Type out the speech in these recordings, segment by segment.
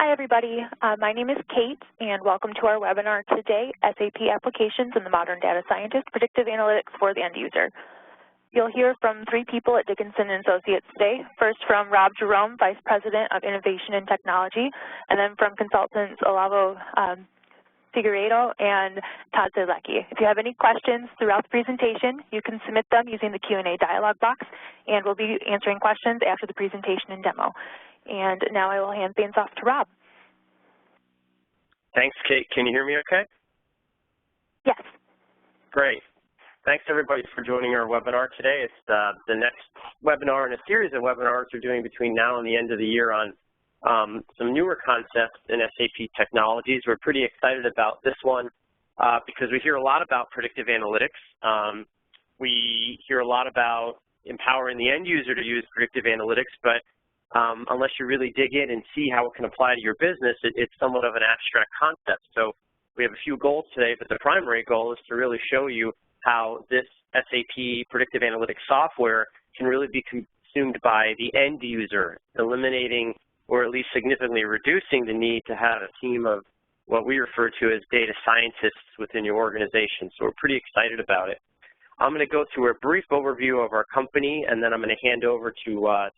Hi, everybody. My name is Kate, and welcome to our webinar today, SAP Applications and the Modern Data Scientist, Predictive Analytics for the End User. You'll hear from three people at Dickinson & Associates today. First from Rob Jerome, Vice President of Innovation and Technology, and then from consultants Olavo Figueiredo and Todd Zielecki. If you have any questions throughout the presentation, you can submit them using the Q&A dialog box, and we'll be answering questions after the presentation and demo. And now I will hand things off to Rob. Thanks, Kate. Can you hear me okay? Yes. Great. Thanks, everybody, for joining our webinar today. It's the next webinar in a series of webinars we're doing between now and the end of the year on some newer concepts in SAP technologies. We're pretty excited about this one because we hear a lot about predictive analytics. We hear a lot about empowering the end user to use predictive analytics, but unless you really dig in and see how it can apply to your business, it's somewhat of an abstract concept. So we have a few goals today, but the primary goal is to really show you how this SAP Predictive Analytics software can really be consumed by the end user, eliminating or at least significantly reducing the need to have a team of what we refer to as data scientists within your organization. So we're pretty excited about it. I'm going to go through a brief overview of our company, and then I'm going to hand over to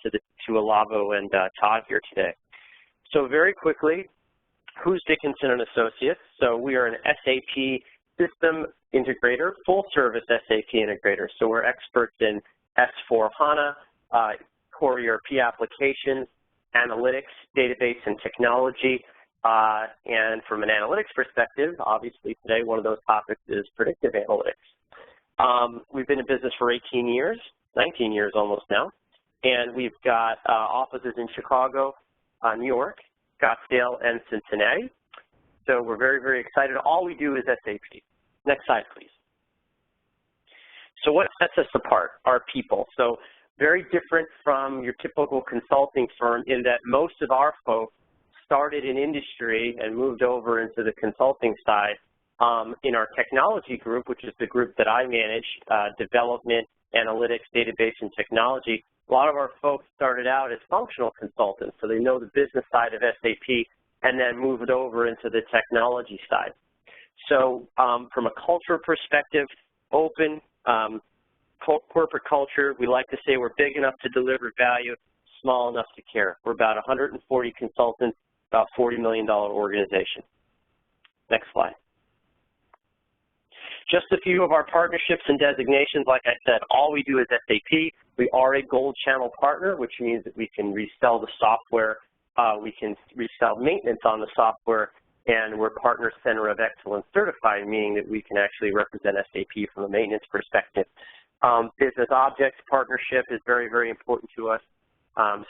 Olavo and Todd here today. So very quickly, who's Dickinson & Associates? So we are an SAP system integrator, full-service SAP integrator. So we're experts in S/4HANA, core ERP applications, analytics, database, and technology. And from an analytics perspective, obviously today one of those topics is predictive analytics. We've been in business for 18 years, 19 years almost now, and we've got offices in Chicago, New York, Scottsdale, and Cincinnati. So we're very, very excited. All we do is SAP. Next slide, please. So what sets us apart? Our people. So very different from your typical consulting firm in that most of our folks started in industry and moved over into the consulting side. In our technology group, which is the group that I manage, development, analytics, database, and technology, a lot of our folks started out as functional consultants, so they know the business side of SAP and then moved over into the technology side. So from a culture perspective, open, corporate culture, we like to say we're big enough to deliver value, small enough to care. We're about 140 consultants, about $40 million organization. Next slide. Just a few of our partnerships and designations. Like I said, all we do is SAP. We are a gold channel partner, which means that we can resell the software, we can resell maintenance on the software, and we're Partner Center of Excellence certified, meaning that we can actually represent SAP from a maintenance perspective. Business objects partnership is very, very important to us.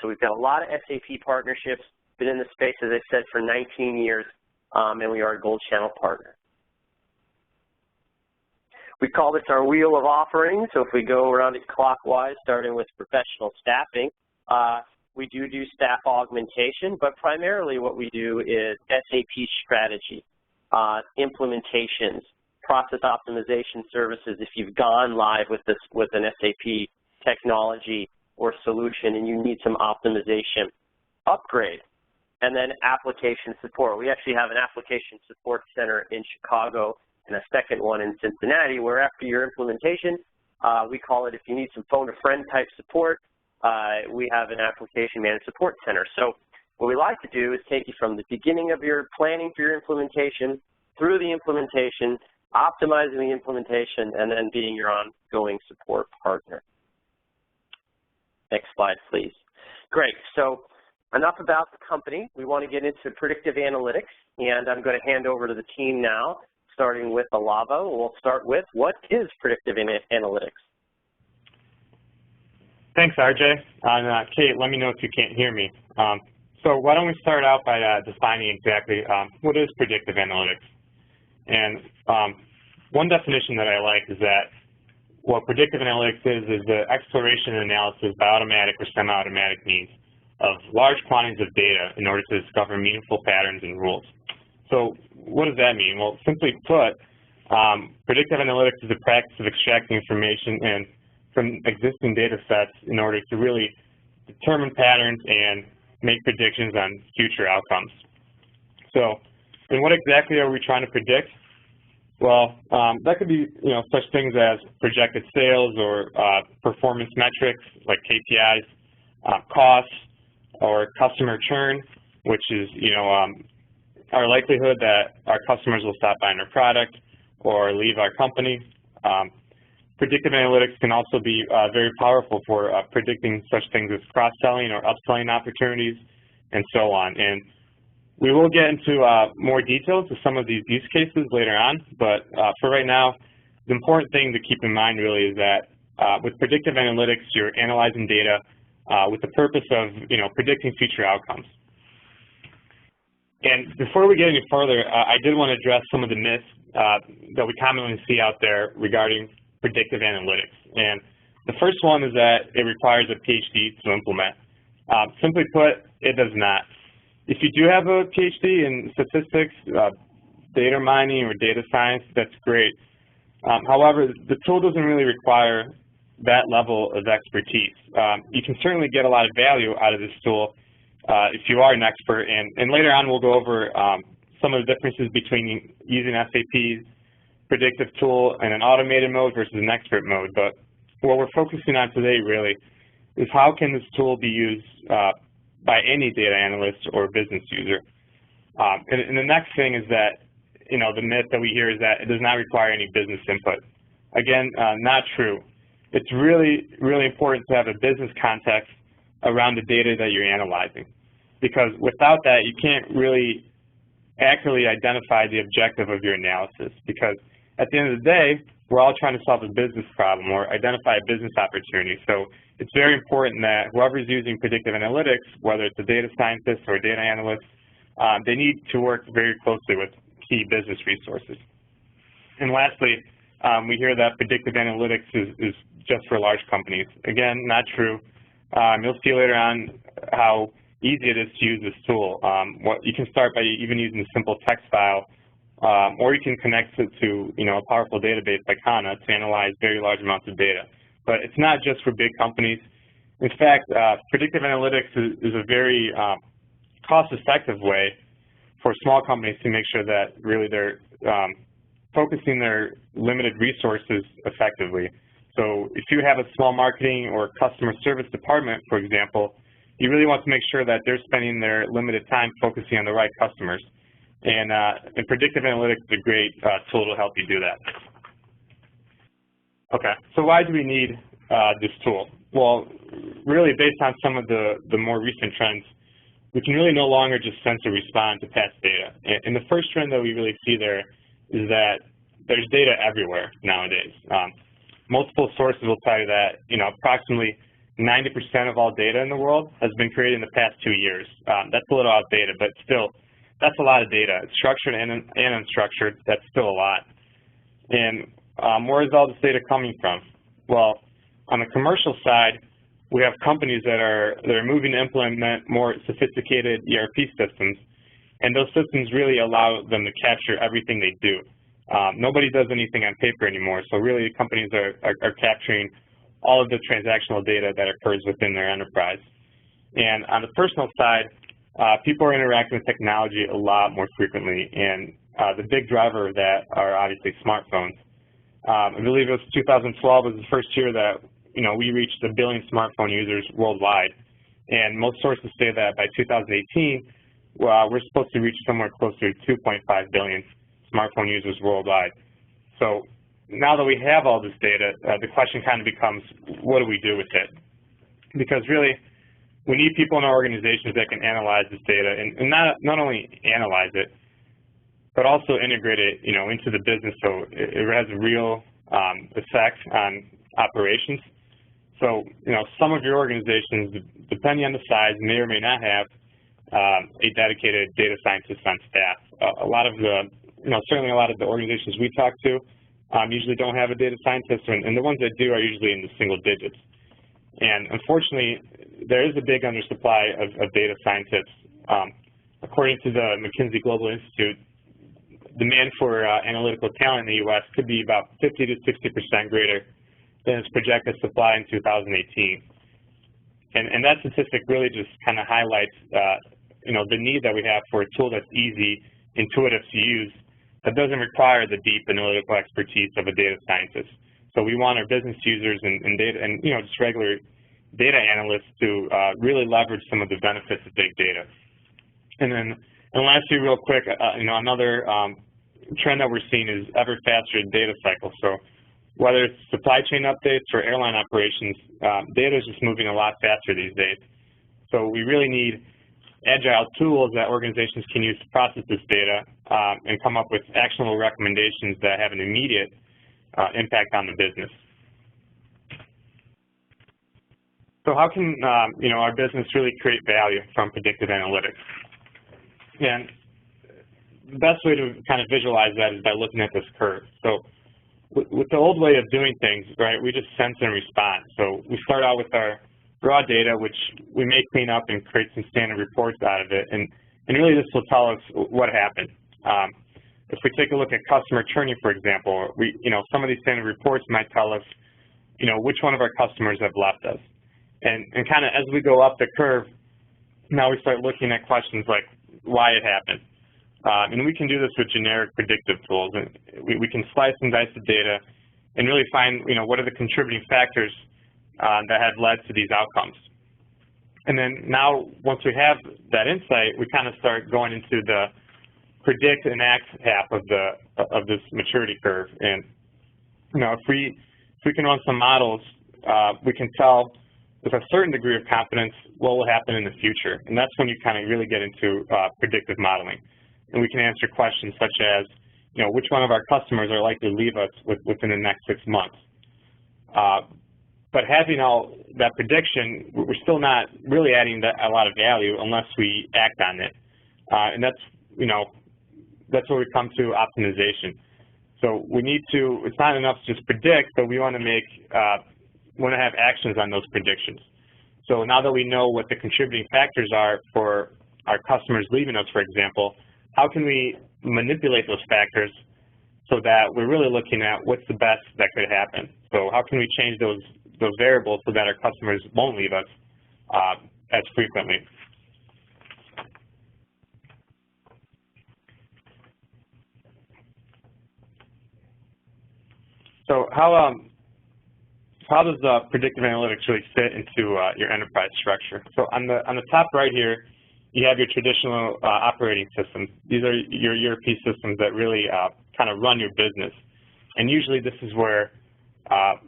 So we've got a lot of SAP partnerships, been in the space, as I said, for 19 years, and we are a gold channel partner. We call this our wheel of offerings. So if we go around it clockwise, starting with professional staffing, we do staff augmentation, but primarily what we do is SAP strategy, implementations, process optimization services. If you've gone live with an SAP technology or solution and you need some optimization, upgrade, and then application support. We actually have an application support center in Chicago and a second one in Cincinnati, where after your implementation, we call it, if you need some phone-a-friend type support, we have an application managed support center. So what we like to do is take you from the beginning of your planning for your implementation, through the implementation, optimizing the implementation, and then being your ongoing support partner. Next slide, please. Great. So enough about the company. We want to get into predictive analytics, and I'm going to hand over to the team now, starting with Olavo. We'll start with, what is predictive analytics? Thanks, RJ. And Kate, let me know if you can't hear me. So why don't we start out by defining exactly what is predictive analytics? And one definition that I like is that what predictive analytics is the exploration and analysis by automatic or semi-automatic means of large quantities of data in order to discover meaningful patterns and rules. So what does that mean? Well, simply put, predictive analytics is the practice of extracting information from existing data sets in order to really determine patterns and make predictions on future outcomes. So, and what exactly are we trying to predict? Well, that could be, such things as projected sales or performance metrics like KPIs, costs, or customer churn, which is, our likelihood that our customers will stop buying our product or leave our company. Predictive analytics can also be very powerful for predicting such things as cross-selling or upselling opportunities and so on. And we will get into more details of some of these use cases later on, but for right now, the important thing to keep in mind really is that with predictive analytics, you're analyzing data with the purpose of, predicting future outcomes. And before we get any further, I did want to address some of the myths that we commonly see out there regarding predictive analytics. And the first one is that it requires a PhD to implement. Simply put, it does not. If you do have a PhD in statistics, data mining, or data science, that's great. However, the tool doesn't really require that level of expertise. You can certainly get a lot of value out of this tool if you are an expert, and later on we'll go over some of the differences between using SAP's predictive tool in an automated mode versus an expert mode. But what we're focusing on today really is how can this tool be used by any data analyst or business user. And the next thing is that, the myth that we hear is that it does not require any business input. Again, not true. It's really, really important to have a business context around the data that you're analyzing, because without that, you can't really accurately identify the objective of your analysis, because at the end of the day, we're all trying to solve a business problem or identify a business opportunity. So it's very important that whoever's using predictive analytics, whether it's a data scientist or a data analyst, they need to work very closely with key business resources. And lastly, we hear that predictive analytics is just for large companies. Again, not true. You'll see later on how easy it is to use this tool. You can start by even using a simple text file, or you can connect it to a powerful database like HANA to analyze very large amounts of data. But it's not just for big companies. In fact, predictive analytics is a very cost-effective way for small companies to make sure that really they're focusing their limited resources effectively. So if you have a small marketing or customer service department, for example, you really want to make sure that they're spending their limited time focusing on the right customers. And predictive analytics is a great tool to help you do that. Okay, so why do we need this tool? Well, really based on some of the more recent trends, we can really no longer just sense or respond to past data. And the first trend that we really see there is that there's data everywhere nowadays. Multiple sources will tell you that, approximately 90% of all data in the world has been created in the past 2 years. That's a little outdated, but still, that's a lot of data. It's structured and unstructured. That's still a lot. And where is all this data coming from? Well, on the commercial side, we have companies that are moving to implement more sophisticated ERP systems, and those systems really allow them to capture everything they do. Nobody does anything on paper anymore, so really companies are capturing all of the transactional data that occurs within their enterprise. And on the personal side, people are interacting with technology a lot more frequently, and the big driver of that are obviously smartphones. I believe it was 2012 was the first year that we reached 1 billion smartphone users worldwide, and most sources say that by 2018, we're supposed to reach somewhere closer to 2.5 billion smartphone users worldwide. So now that we have all this data, the question kind of becomes, what do we do with it? Because really, we need people in our organizations that can analyze this data, and not only analyze it, but also integrate it, into the business so it has a real effect on operations. So, some of your organizations, depending on the size, may or may not have a dedicated data scientist on staff. A lot of the, certainly a lot of the organizations we talk to usually don't have a data scientist, and the ones that do are usually in the single digits. And unfortunately, there is a big undersupply of data scientists. According to the McKinsey Global Institute, demand for analytical talent in the U.S. could be about 50 to 60% greater than its projected supply in 2018. And that statistic really just kind of highlights the need that we have for a tool that's easy, intuitive to use, that doesn't require the deep analytical expertise of a data scientist. So we want our business users and just regular data analysts to really leverage some of the benefits of big data. And lastly, real quick, another trend that we're seeing is ever faster data cycles. So whether it's supply chain updates or airline operations, data is just moving a lot faster these days. So we really need agile tools that organizations can use to process this data and come up with actionable recommendations that have an immediate impact on the business. So how can our business really create value from predictive analytics? And the best way to kind of visualize that is by looking at this curve. So with the old way of doing things, right, we just sense and respond. So we start out with our raw data, which we may clean up and create some standard reports out of it, and really this will tell us what happened. If we take a look at customer churning, for example, some of these standard reports might tell us, which one of our customers have left us. And kind of as we go up the curve, now we start looking at questions like why it happened. And we can do this with generic predictive tools. And we can slice and dice the data and really find, what are the contributing factors that have led to these outcomes. And then now, once we have that insight, we kind of start going into the predict and act half of this maturity curve. And if we can run some models, we can tell with a certain degree of confidence what will happen in the future. And that's when you kind of really get into predictive modeling. And we can answer questions such as, which one of our customers are likely to leave us within the next 6 months. But having all that prediction, we're still not really adding a lot of value unless we act on it. And that's where we come to optimization. So we need to, it's not enough to just predict, but we want to have actions on those predictions. So now that we know what the contributing factors are for our customers leaving us, for example, how can we manipulate those factors so that we're really looking at what's the best that could happen? So how can we change those variables so that our customers won't leave us as frequently? So how does predictive analytics really fit into your enterprise structure? So on the top right here, you have your traditional operating systems. These are your ERP systems that really kind of run your business. And usually this is where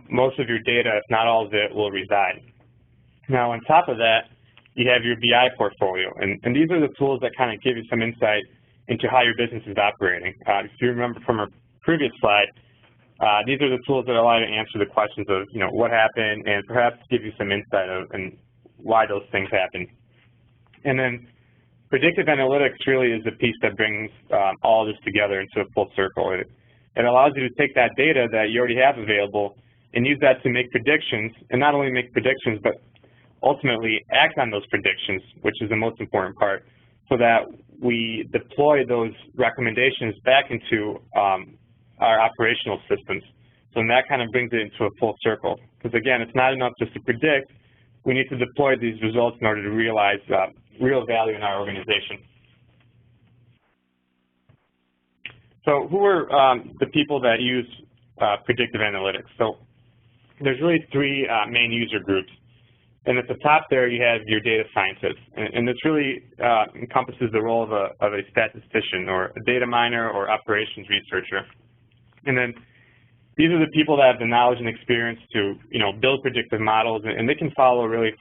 most of your data, if not all of it, will reside. Now on top of that, you have your BI portfolio. And these are the tools that kind of give you some insight into how your business is operating. If you remember from our previous slide, these are the tools that allow you to answer the questions of, what happened, and perhaps give you some insight of and why those things happen. And then predictive analytics really is the piece that brings all of this together into a full circle. It allows you to take that data that you already have available and use that to make predictions, and not only make predictions, but ultimately act on those predictions, which is the most important part, so that we deploy those recommendations back into our operational systems. So that kind of brings it into a full circle. Because again, it's not enough just to predict. We need to deploy these results in order to realize real value in our organization. So who are the people that use predictive analytics? So there's really three main user groups. And at the top there, you have your data scientists. And this really encompasses the role of a statistician or a data miner or operations researcher. And then these are the people that have the knowledge and experience to, build predictive models, and they can follow really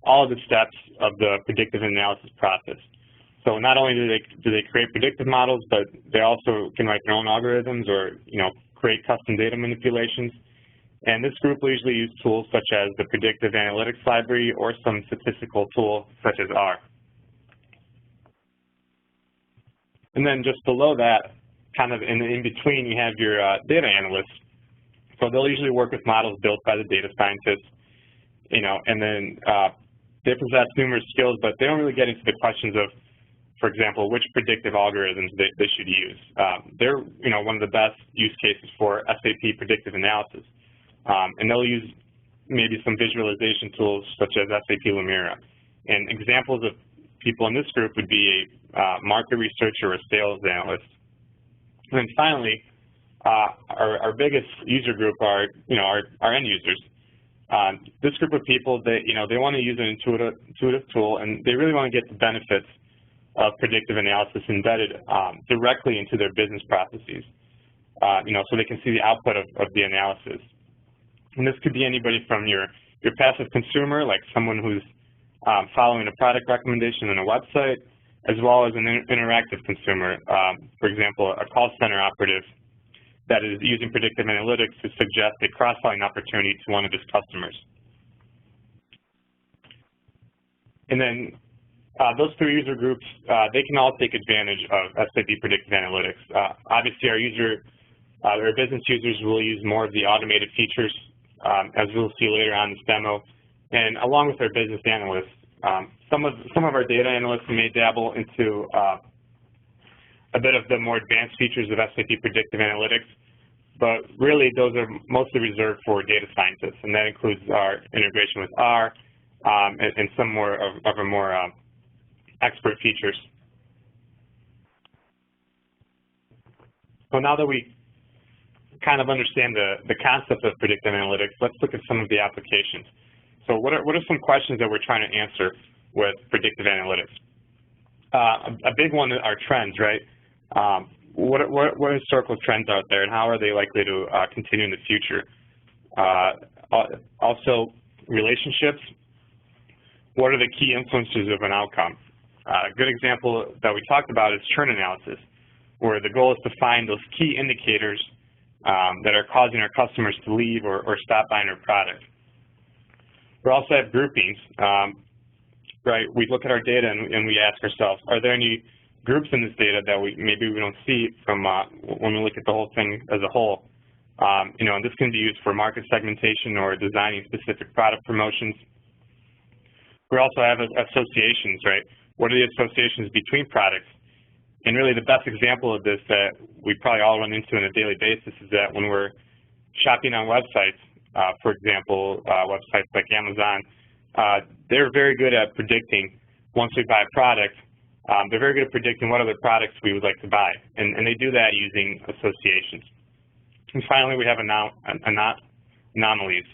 all of the steps of the predictive analysis process. So not only do they create predictive models, but they also can write their own algorithms or, create custom data manipulations. And this group will usually use tools such as the Predictive Analytics Library or some statistical tool such as R. And then just below that, kind of in between, you have your data analysts. So they'll usually work with models built by the data scientists, and then they possess numerous skills, but they don't really get into the questions of, for example, which predictive algorithms they should use. They're, one of the best use cases for SAP Predictive Analysis. And they'll use maybe some visualization tools such as SAP Lumira. And examples of people in this group would be a market researcher or a sales analyst. And then finally, our biggest user group are, our end users. This group of people, they want to use an intuitive tool, and they really want to get the benefits of predictive analysis embedded directly into their business processes, so they can see the output of the analysis. And this could be anybody from your passive consumer, like someone who's following a product recommendation on a website, as well as an interactive consumer, for example, a call center operative that is using predictive analytics to suggest a cross-selling opportunity to one of his customers. And then those three user groups, they can all take advantage of SAP Predictive Analytics. Obviously, our business users will use more of the automated features, as we'll see later on in this demo, and along with our business analysts. Some of our data analysts may dabble into a bit of the more advanced features of SAP Predictive Analytics, but really those are mostly reserved for data scientists, and that includes our integration with R and some more of our more expert features. So now that we kind of understand the concept of predictive analytics, let's look at some of the applications. So what are some questions that we're trying to answer with predictive analytics? A big one are trends, right? What historical trends out there, and how are they likely to continue in the future? Also, relationships. What are the key influences of an outcome? A good example that we talked about is churn analysis, where the goal is to find those key indicators that are causing our customers to leave or stop buying our product. We also have groupings, right? We look at our data and we ask ourselves, are there any groups in this data that maybe we don't see from when we look at the whole thing as a whole? And this can be used for market segmentation or designing specific product promotions. We also have associations, right? What are the associations between products? And really the best example of this that we probably all run into on a daily basis is that when we're shopping on websites, for example, websites like Amazon, they're very good at predicting, once we buy a product, they're very good at predicting what other products we would like to buy. And they do that using associations. And finally, we have anomalies.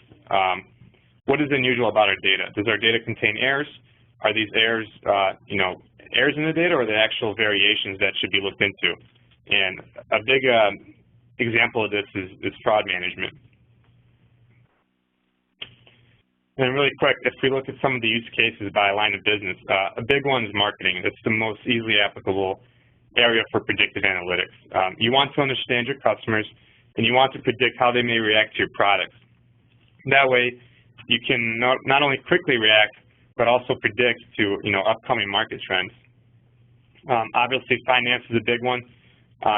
What is unusual about our data? Does our data contain errors? Are these errors, errors in the data, or are they actual variations that should be looked into? And a big example of this is fraud management. And really quick, if we look at some of the use cases by line of business, a big one is marketing. It's the most easily applicable area for predictive analytics. You want to understand your customers, and you want to predict how they may react to your products. That way, you can not only quickly react, but also predict to upcoming market trends. Obviously, finance is a big one.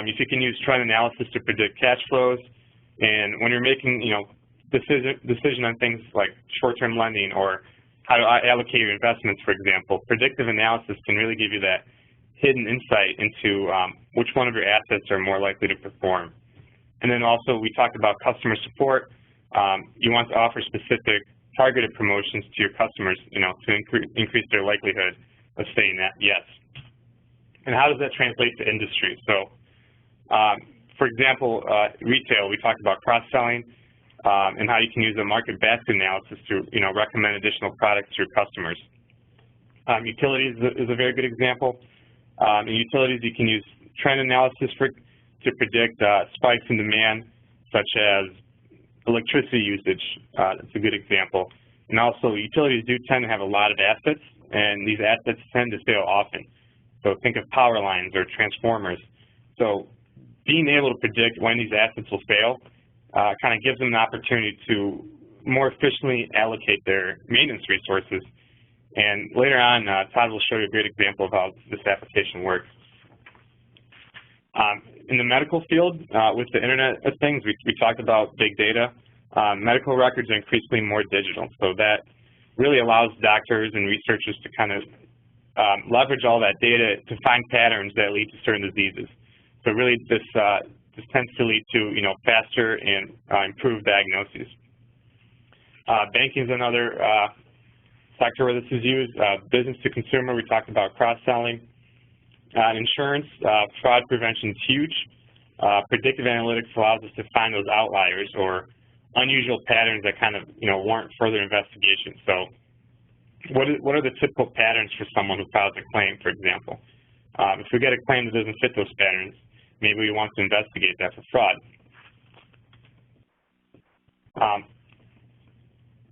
If you can use trend analysis to predict cash flows, and when you're making decision on things like short-term lending or how to allocate your investments, for example, predictive analysis can really give you that hidden insight into which one of your assets are more likely to perform. And then also, we talked about customer support. You want to offer specific targeted promotions to your customers, to increase their likelihood of saying that yes. And how does that translate to industry? So, for example, retail, we talked about cross-selling and how you can use a market basket analysis to, recommend additional products to your customers. Utilities is a very good example. In utilities, you can use trend analysis to predict spikes in demand, such as electricity usage. That's a good example. And also, utilities do tend to have a lot of assets, and these assets tend to fail often. So think of power lines or transformers. So being able to predict when these assets will fail kind of gives them an opportunity to more efficiently allocate their maintenance resources. And later on, Todd will show you a great example of how this application works. In the medical field, with the Internet of Things, we talked about big data. Medical records are increasingly more digital, so that really allows doctors and researchers to kind of leverage all that data to find patterns that lead to certain diseases. So really, this tends to lead to faster and improved diagnoses. Banking is another sector where this is used. Business to consumer, we talked about cross-selling. Insurance, fraud prevention is huge. Predictive analytics allows us to find those outliers or unusual patterns that kind of, warrant further investigation. So what are the typical patterns for someone who files a claim, for example? If we get a claim that doesn't fit those patterns, maybe we want to investigate that for fraud.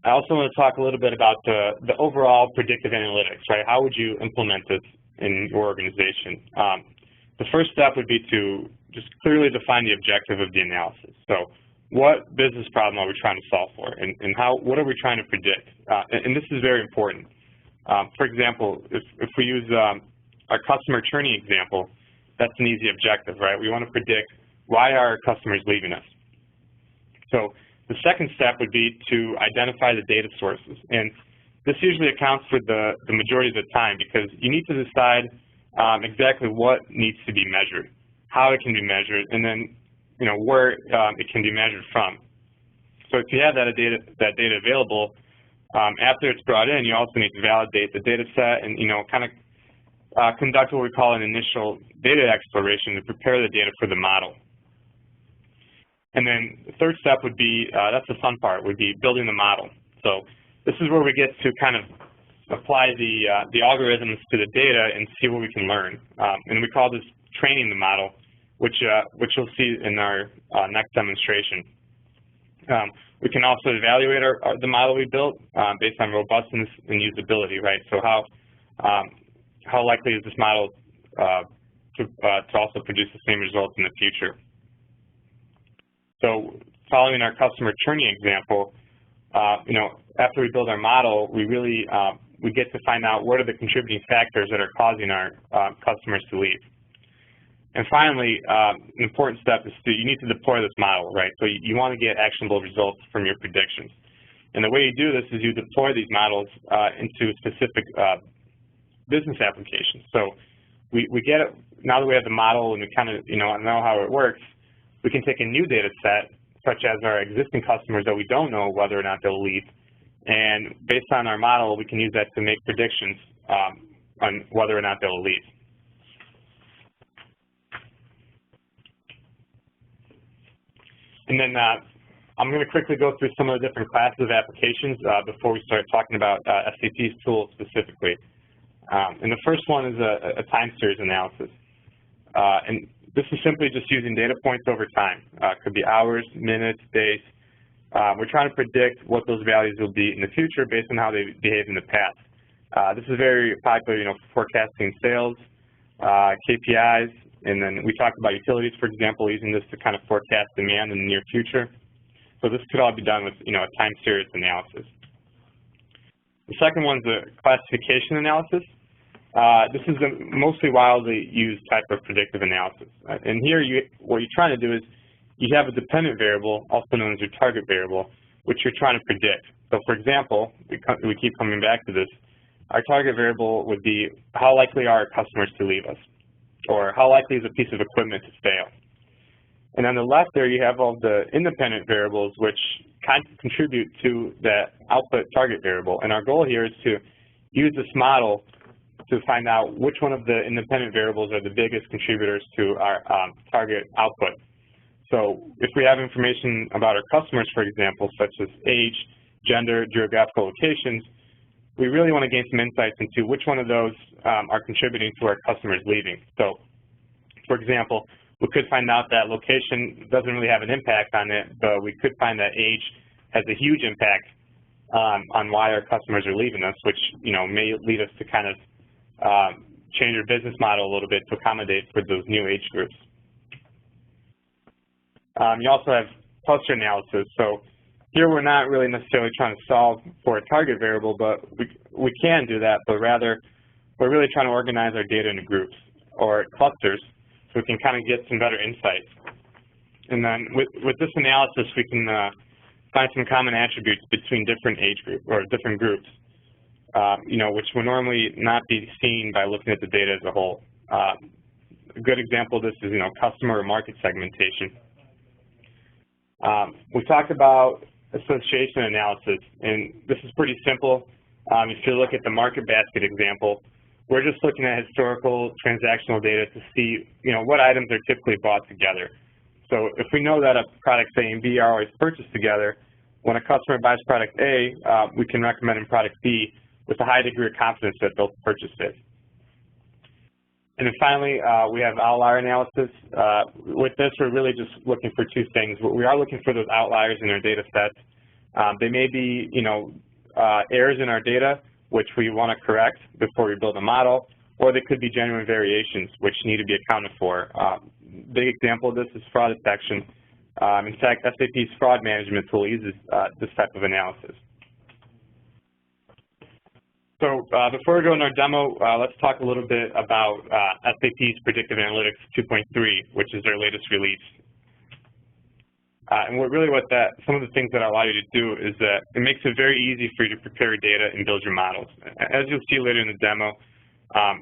I also want to talk a little bit about the overall predictive analytics, right? How would you implement this in your organization? The first step would be to just clearly define the objective of the analysis. So what business problem are we trying to solve for, and what are we trying to predict? And this is very important. For example, if we use our customer churning example, that's an easy objective, right? We want to predict why are our customers leaving us. So the second step would be to identify the data sources. And this usually accounts for the majority of the time because you need to decide exactly what needs to be measured, how it can be measured, and then where it can be measured from. So if you have that data available, after it's brought in, you also need to validate the data set and kind of conduct what we call an initial data exploration to prepare the data for the model. And then the third step would be, that's the fun part, would be building the model. So this is where we get to kind of apply the algorithms to the data and see what we can learn. And we call this training the model, which you'll see in our next demonstration. We can also evaluate the model we built based on robustness and usability, right? So how likely is this model to also produce the same results in the future? So following our customer churning example, after we build our model, we really we get to find out what are the contributing factors that are causing our customers to leave. And finally, an important step is you need to deploy this model, right? So you want to get actionable results from your predictions. And the way you do this is you deploy these models into specific business applications. So we get it, now that we have the model and we kind of know how it works, we can take a new data set, such as our existing customers that we don't know whether or not they'll leave, and based on our model, we can use that to make predictions on whether or not they'll leave. And then I'm going to quickly go through some of the different classes of applications before we start talking about SAP's tools specifically. And the first one is a time series analysis. And this is simply just using data points over time. It could be hours, minutes, days. We're trying to predict what those values will be in the future based on how they behaved in the past. This is very popular, forecasting sales, KPIs, and then we talked about utilities, for example, using this to kind of forecast demand in the near future. So this could all be done with, a time series analysis. The second one is a classification analysis. This is the mostly widely used type of predictive analysis. And here, what you're trying to do is you have a dependent variable, also known as your target variable, which you're trying to predict. So for example, we keep coming back to this, our target variable would be how likely are our customers to leave us, or how likely is a piece of equipment to fail. And on the left there, you have all the independent variables which kind of contribute to that output target variable. And our goal here is to use this model to find out which one of the independent variables are the biggest contributors to our target output. So if we have information about our customers, for example, such as age, gender, geographical locations, we really want to gain some insights into which one of those are contributing to our customers leaving. So, for example, we could find out that location doesn't really have an impact on it, but we could find that age has a huge impact on why our customers are leaving us, which may lead us to kind of change our business model a little bit to accommodate for those new age groups. You also have cluster analysis. So here we're not really necessarily trying to solve for a target variable, but we can do that, but rather we're really trying to organize our data into groups or clusters so we can kind of get some better insights. And then with this analysis, we can find some common attributes between different age groups or different groups, which would normally not be seen by looking at the data as a whole. A good example of this is, customer or market segmentation. We talked about association analysis, and this is pretty simple. If you look at the market basket example, we're just looking at historical transactional data to see, what items are typically bought together. So if we know that a products A and B are always purchased together, when a customer buys product A, we can recommend in product B with a high degree of confidence that they'll purchase it. And then finally, we have outlier analysis. With this, we're really just looking for two things. We are looking for those outliers in our data sets. They may be, errors in our data, which we want to correct before we build a model, or they could be genuine variations, which need to be accounted for. Big example of this is fraud detection. In fact, SAP's fraud management tool uses this type of analysis. So before we go into our demo, let's talk a little bit about SAP's Predictive Analytics 2.3, which is their latest release. And some of the things that allow you to do is that it makes it very easy for you to prepare data and build your models. As you'll see later in the demo,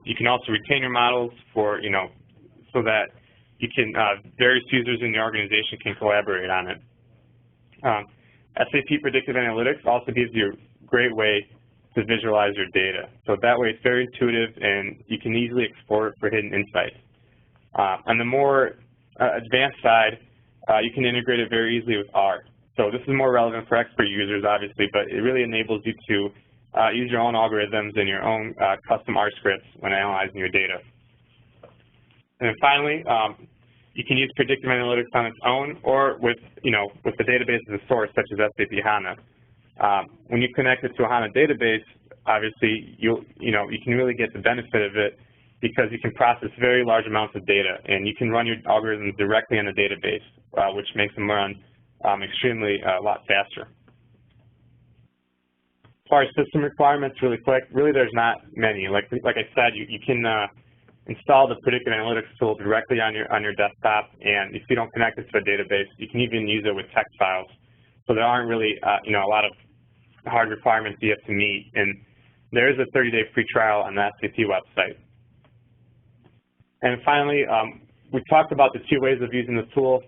you can also retain your models for, so that you can, various users in the organization can collaborate on it. SAP Predictive Analytics also gives you a great way to visualize your data. So that way it's very intuitive and you can easily export for hidden insights. On the more advanced side, you can integrate it very easily with R. So this is more relevant for expert users, obviously, but it really enables you to use your own algorithms and your own custom R scripts when analyzing your data. And then finally, you can use predictive analytics on its own or with the database as a source, such as SAP HANA. When you connect it to a HANA database, obviously you can really get the benefit of it because you can process very large amounts of data and you can run your algorithms directly in the database, which makes them run extremely a lot faster. As far as system requirements, really quick, there's not many. Like I said, you can install the Predictive Analytics tool directly on your desktop, and if you don't connect it to a database, you can even use it with text files. So there aren't really a lot of hard requirements you have to meet, and there is a 30-day free trial on the SAP website. And finally, we talked about the two ways of using the tool.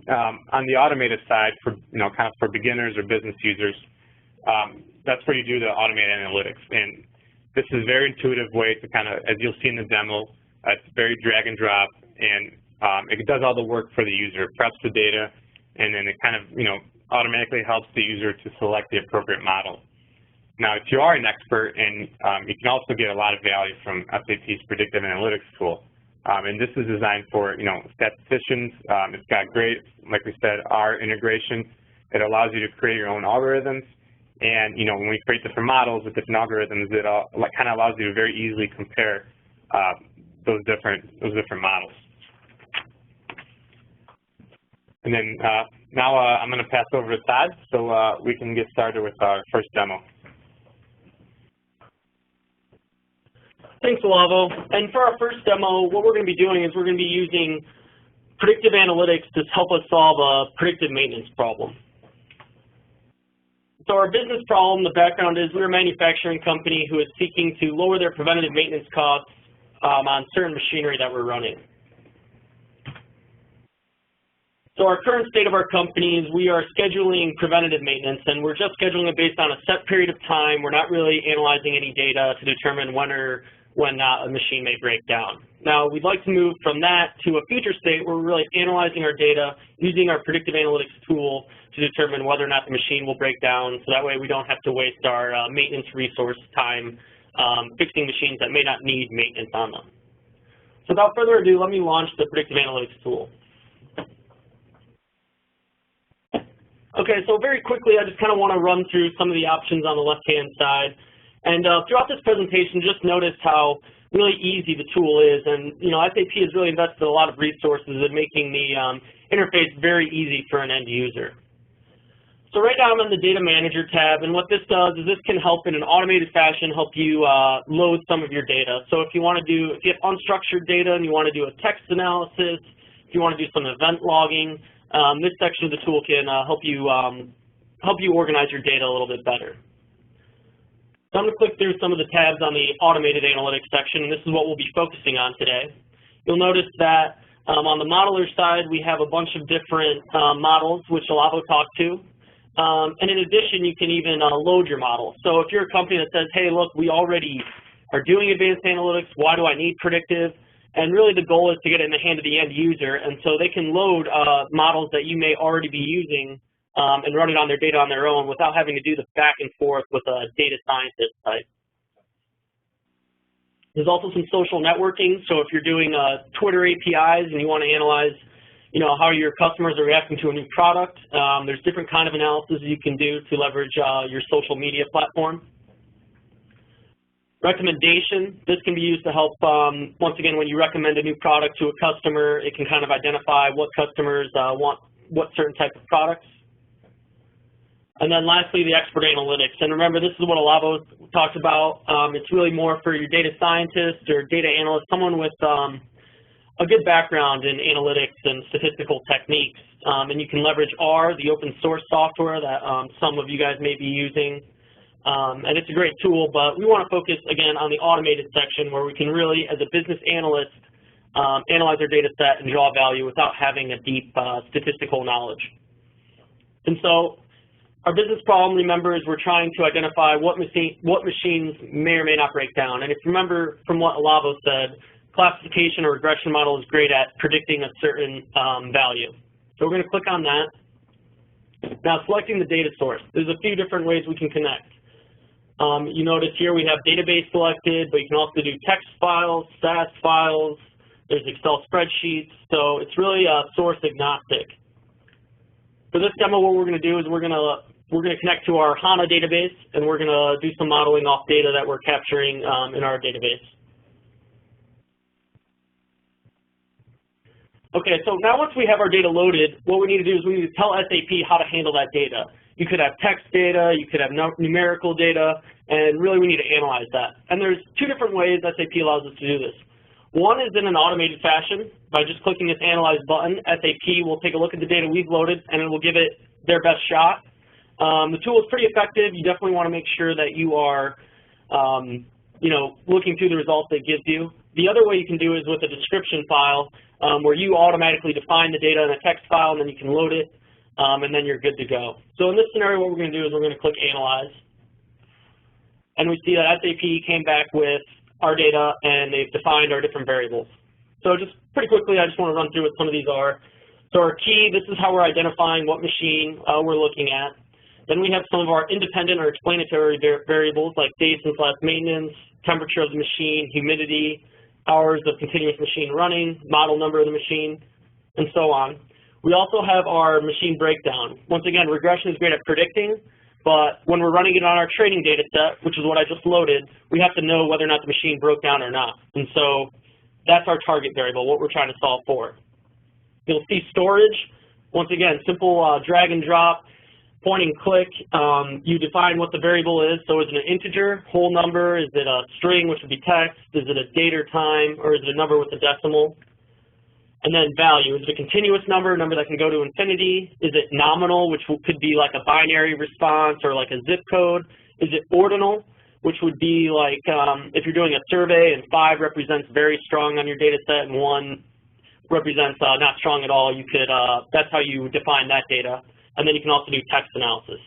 On the automated side, for kind of for beginners or business users, that's where you do the automated analytics. And this is a very intuitive way to kind of, as you'll see in the demo, it's very drag and drop, and it does all the work for the user, preps the data, and then it kind of automatically helps the user to select the appropriate model. Now, if you are an expert, and you can also get a lot of value from SAP's Predictive Analytics tool. And this is designed for, statisticians. It's got great, like we said, R integration. It allows you to create your own algorithms. And, when we create different models with different algorithms, it kind of allows you to very easily compare those different models. And then now I'm going to pass over to Todd so we can get started with our first demo. Thanks, Olavo. And for our first demo, what we're going to be doing is we're going to be using predictive analytics to help us solve a predictive maintenance problem. So our business problem, the background is we're a manufacturing company who is seeking to lower their preventative maintenance costs on certain machinery that we're running. So our current state of our company is we are scheduling preventative maintenance, and we're just scheduling it based on a set period of time. We're not really analyzing any data to determine when a machine may break down. Now, we'd like to move from that to a future state where we're really analyzing our data using our predictive analytics tool to determine whether or not the machine will break down, so that way we don't have to waste our maintenance resource time fixing machines that may not need maintenance on them. So without further ado, let me launch the predictive analytics tool. Okay, so very quickly, I just kind of want to run through some of the options on the left-hand side. And throughout this presentation, just notice how really easy the tool is. And, SAP has really invested a lot of resources in making the interface very easy for an end user. So right now I'm in the Data Manager tab, and what this does is this can help in an automated fashion help you load some of your data. So if you have unstructured data and you want to do a text analysis, if you want to do some event logging, this section of the tool can help you organize your data a little bit better. So I'm going to click through some of the tabs on the automated analytics section, and this is what we'll be focusing on today. You'll notice that on the modeler side, we have a bunch of different models which Olavo talked to. And in addition, you can even load your model. So if you're a company that says, hey, look, we already are doing advanced analytics, why do I need predictive? And really the goal is to get it in the hand of the end user, and so they can load models that you may already be using and run it on their data on their own without having to do the back and forth with a data scientist type. There's also some social networking. So if you're doing Twitter APIs and you want to analyze, how your customers are reacting to a new product, there's different kind of analysis you can do to leverage your social media platform. Recommendation, this can be used to help, once again, when you recommend a new product to a customer, it can kind of identify what customers want what certain type of products. And then lastly, the expert analytics. And remember, this is what Olavo talked about. It's really more for your data scientist or data analyst, someone with a good background in analytics and statistical techniques. And you can leverage R, the open source software that some of you guys may be using. And it's a great tool, but we want to focus, again, on the automated section where we can really, as a business analyst, analyze our data set and draw value without having a deep statistical knowledge. And so our business problem, remember, is we're trying to identify what machines may or may not break down. And if you remember from what Olavo said, classification or regression model is great at predicting a certain value. So we're going to click on that. Now, selecting the data source. There's a few different ways we can connect. You notice here we have database selected, but you can also do text files, SAS files, there's Excel spreadsheets, so it's really source agnostic. For this demo, what we're going to do is we're going to connect to our HANA database, and we're going to do some modeling off data that we're capturing in our database. Okay, so now once we have our data loaded, what we need to do is we need to tell SAP how to handle that data. You could have text data, you could have numerical data, and really we need to analyze that. And there's two different ways SAP allows us to do this. One is in an automated fashion. By just clicking this Analyze button, SAP will take a look at the data we've loaded, and it will give it their best shot. The tool is pretty effective. You definitely want to make sure that you are looking through the results it gives you. The other way you can do is with a description file, where you automatically define the data in a text file, and then you can load it, and then you're good to go. So in this scenario, what we're going to do is we're going to click Analyze. And we see that SAP came back with our data, and they've defined our different variables. So just pretty quickly, I just want to run through what some of these are. So our key, this is how we're identifying what machine we're looking at. Then we have some of our independent or explanatory variables like days since last maintenance, temperature of the machine, humidity, hours of continuous machine running, model number of the machine, and so on. We also have our machine breakdown. Once again, regression is great at predicting, but when we're running it on our training data set, which is what I just loaded, we have to know whether or not the machine broke down or not. And so that's our target variable, what we're trying to solve for. You'll see storage. Once again, simple drag and drop, point and click. You define what the variable is. So is it an integer, whole number? Is it a string, which would be text? Is it a date or time? Or is it a number with a decimal? And then value. Is it a continuous number, a number that can go to infinity? Is it nominal, which could be like a binary response or like a zip code? Is it ordinal, which would be like if you're doing a survey and 5 represents very strong on your data set and 1 represents not strong at all, you could, that's how you define that data. And then you can also do text analysis.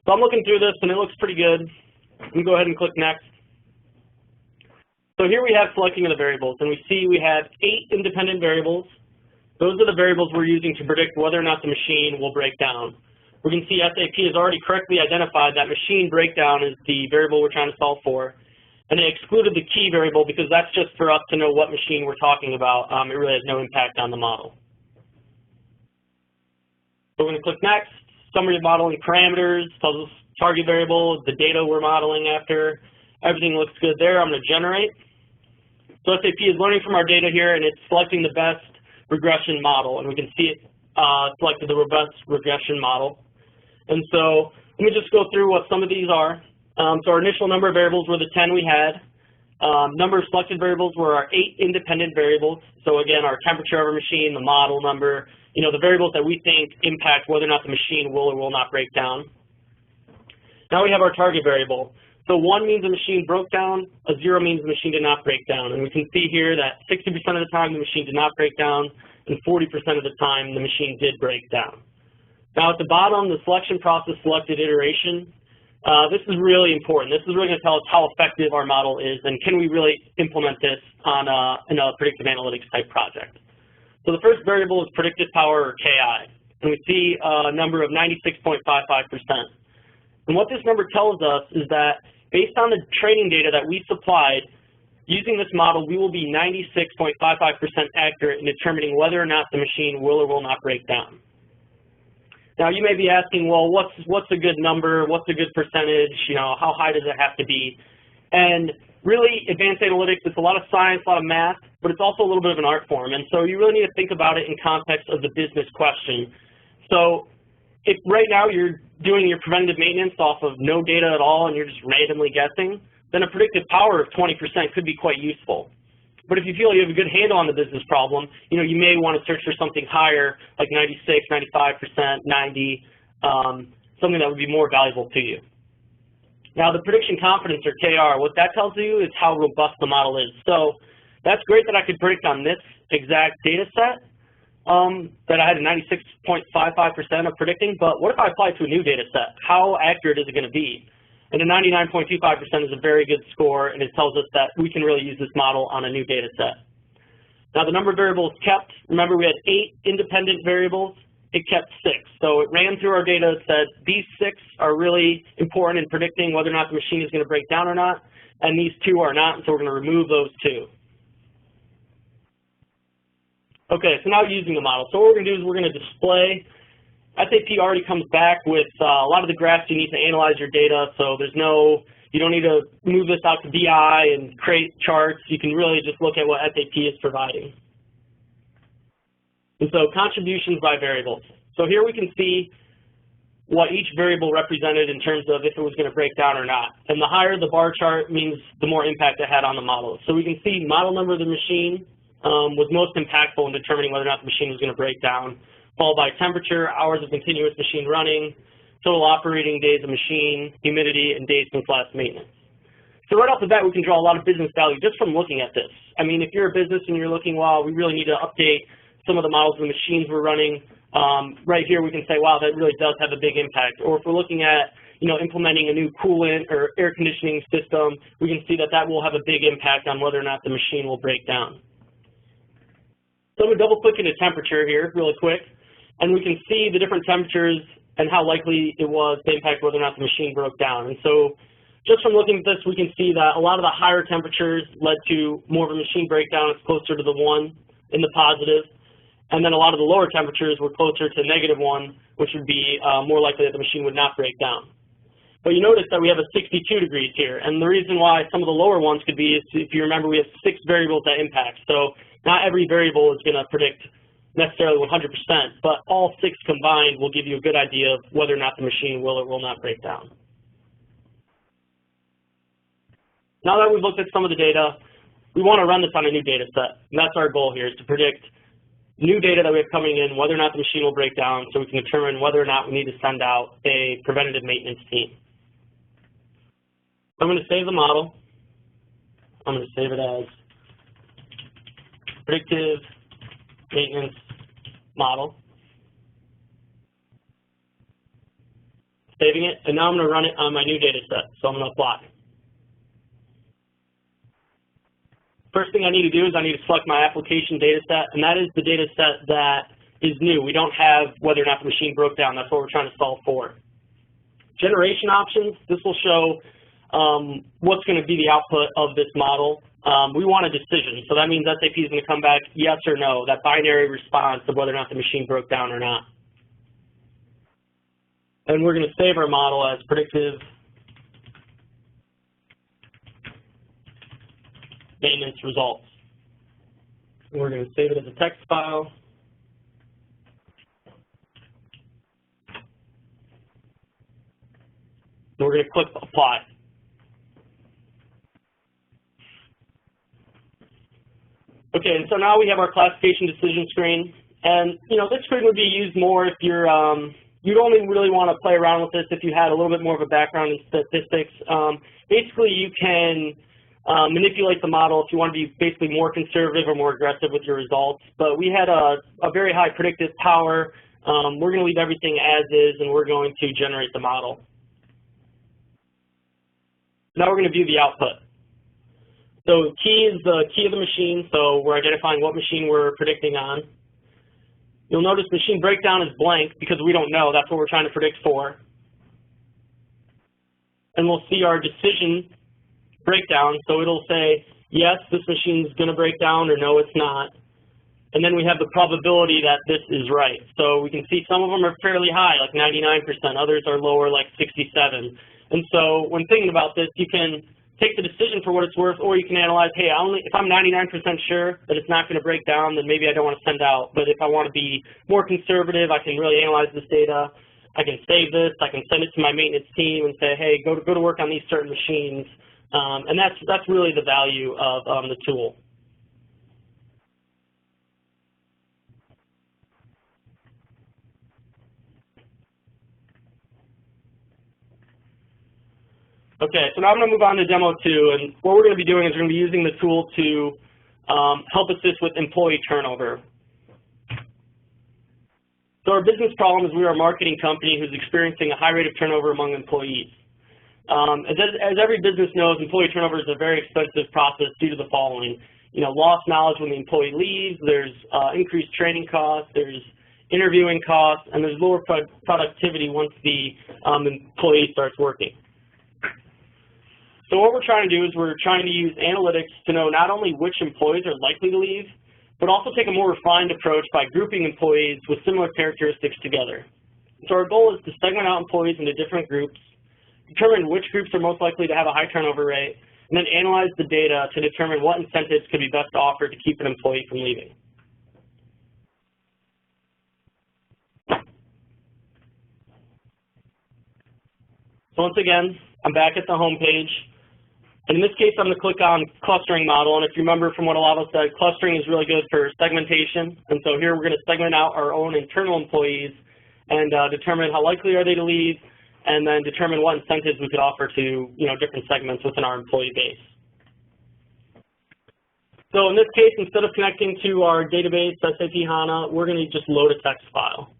So I'm looking through this, and it looks pretty good. I'm going to go ahead and click Next. So here we have selecting of the variables, and we see we have 8 independent variables. Those are the variables we're using to predict whether or not the machine will break down. We can see SAP has already correctly identified that machine breakdown is the variable we're trying to solve for. And they excluded the key variable because that's just for us to know what machine we're talking about. It really has no impact on the model. So we're going to click Next. Summary of modeling parameters, tells us target variable, the data we're modeling after. Everything looks good there. I'm going to generate. So SAP is learning from our data here, and it's selecting the best regression model. And we can see it selected the robust regression model. And so let me just go through what some of these are. So our initial number of variables were the 10 we had. Number of selected variables were our 8 independent variables. So again, our temperature of our machine, the model number, the variables that we think impact whether or not the machine will or will not break down. Now we have our target variable. So 1 means the machine broke down, a 0 means the machine did not break down. And we can see here that 60% of the time the machine did not break down, and 40% of the time the machine did break down. Now at the bottom, the selection process selected iteration. This is really important. This is really going to tell us how effective our model is and can we really implement this on in a predictive analytics type project. So the first variable is predictive power, or KI, and we see a number of 96.55%. And what this number tells us is that based on the training data that we supplied, using this model, we will be 96.55% accurate in determining whether or not the machine will or will not break down. Now you may be asking, well, what's a good number? What's a good percentage? You know, how high does it have to be? And really, advanced analytics, it's a lot of science, a lot of math, but it's also a little bit of an art form. And so you really need to think about it in context of the business question. So if right now you're doing your preventative maintenance off of no data at all and you're just randomly guessing, then a predictive power of 20% could be quite useful. But if you feel you have a good handle on the business problem, you know, you may want to search for something higher, like 96, 95%, 90, something that would be more valuable to you. Now, the prediction confidence, or KR, what that tells you is how robust the model is. So that's great that I could predict on this exact data set, that I had a 96.55% of predicting, but what if I apply it to a new data set? How accurate is it going to be? And a 99.25% is a very good score, and it tells us that we can really use this model on a new data set. Now the number of variables kept, remember we had 8 independent variables, it kept 6. So it ran through our data, it said these 6 are really important in predicting whether or not the machine is going to break down or not, and these 2 are not, and so we're going to remove those 2. Okay, so now using the model. So what we're going to do is we're going to display. SAP already comes back with a lot of the graphs you need to analyze your data, so there's no, you don't need to move this out to BI and create charts. You can really just look at what SAP is providing. And so contributions by variables. So here we can see what each variable represented in terms of if it was going to break down or not. And the higher the bar chart means the more impact it had on the model. So we can see model number of the machine was most impactful in determining whether or not the machine was going to break down, followed by temperature, hours of continuous machine running, total operating days of machine, humidity, and days since last maintenance. So right off the bat, we can draw a lot of business value just from looking at this. I mean, if you're a business and you're looking, wow, we really need to update some of the models of the machines we're running, right here we can say, wow, that really does have a big impact. Or if we're looking at, you know, implementing a new coolant or air conditioning system, we can see that that will have a big impact on whether or not the machine will break down. So I'm going to double click into temperature here really quick, and we can see the different temperatures and how likely it was to impact whether or not the machine broke down. And so just from looking at this, we can see that a lot of the higher temperatures led to more of a machine breakdown. It's closer to the 1 in the positive. And then a lot of the lower temperatures were closer to -1, which would be more likely that the machine would not break down. But you notice that we have a 62 degrees here. And the reason why some of the lower ones could be is, if you remember, we have 6 variables that impact. So not every variable is going to predict necessarily 100%, but all 6 combined will give you a good idea of whether or not the machine will or will not break down. Now that we've looked at some of the data, we want to run this on a new data set. And that's our goal here, is to predict new data that we have coming in, whether or not the machine will break down, so we can determine whether or not we need to send out a preventative maintenance team. I'm going to save the model. I'm going to save it as predictive maintenance model. Saving it, and now I'm going to run it on my new data set. So I'm going to apply. First thing I need to do is I need to select my application data set, and that is the data set that is new. We don't have whether or not the machine broke down. That's what we're trying to solve for. Generation options, this will show what's going to be the output of this model. We want a decision, so that means SAP is going to come back yes or no, that binary response of whether or not the machine broke down or not. And we're going to save our model as predictive maintenance results. And we're going to save it as a text file. And we're going to click apply. Okay, and so now we have our classification decision screen. And, you know, this screen would be used more if you're, you'd only really want to play around with this if you had a little bit more of a background in statistics. Basically, you can manipulate the model if you want to be basically more conservative or more aggressive with your results. But we had a very high predictive power, we're going to leave everything as is, and we're going to generate the model. Now we're going to view the output. So key is the key of the machine, so we're identifying what machine we're predicting on. You'll notice machine breakdown is blank because we don't know. That's what we're trying to predict for. And we'll see our decision breakdown. So it'll say, yes, this machine's going to break down, or no, it's not. And then we have the probability that this is right. So we can see some of them are fairly high, like 99%. Others are lower, like 67. And so when thinking about this, you can take the decision for what it's worth, or you can analyze, hey, if I'm 99% sure that it's not going to break down, then maybe I don't want to send out. But if I want to be more conservative, I can really analyze this data. I can save this. I can send it to my maintenance team and say, hey, go to work on these certain machines. And that's really the value of the tool. Okay, so now I'm going to move on to demo 2, and what we're going to be doing is we're going to be using the tool to help assist with employee turnover. So our business problem is we are a marketing company who's experiencing a high rate of turnover among employees. As every business knows, employee turnover is a very expensive process due to the following. Lost knowledge when the employee leaves, there's increased training costs, there's interviewing costs, and there's lower productivity once the employee starts working. So what we're trying to do is we're trying to use analytics to know not only which employees are likely to leave, but also take a more refined approach by grouping employees with similar characteristics together. So our goal is to segment out employees into different groups, determine which groups are most likely to have a high turnover rate, and then analyze the data to determine what incentives could be best offered to keep an employee from leaving. So once again, I'm back at the home page. And in this case, I'm going to click on clustering model. And if you remember from what Olavo said, clustering is really good for segmentation. And so here we're going to segment out our own internal employees and determine how likely are they to leave, and then determine what incentives we could offer to different segments within our employee base. So in this case, instead of connecting to our database, SAP HANA, we're going to just load a text file.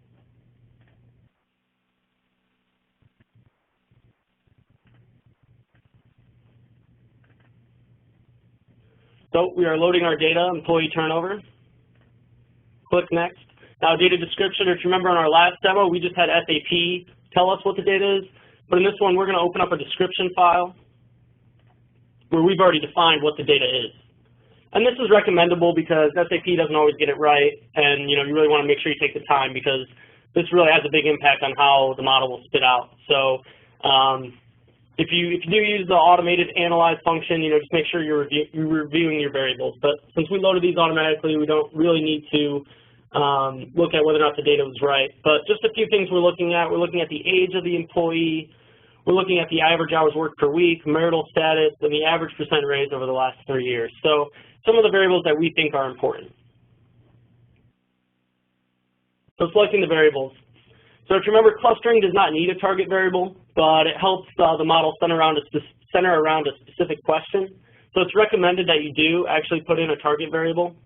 So we are loading our data, employee turnover. Click Next. Now data description, if you remember on our last demo, we just had SAP tell us what the data is. But in this one, we're going to open up a description file where we've already defined what the data is. And this is recommendable because SAP doesn't always get it right, and you really want to make sure you take the time because this really has a big impact on how the model will spit out. So if you do use the automated analyze function, just make sure you're reviewing your variables. But since we loaded these automatically, we don't really need to look at whether or not the data was right. But just a few things we're looking at. We're looking at the age of the employee. We're looking at the average hours worked per week, marital status, and the average percent raised over the last 3 years. So some of the variables that we think are important. So selecting the variables. So if you remember, clustering does not need a target variable, but it helps the model center around a specific question. So it's recommended that you do actually put in a target variable.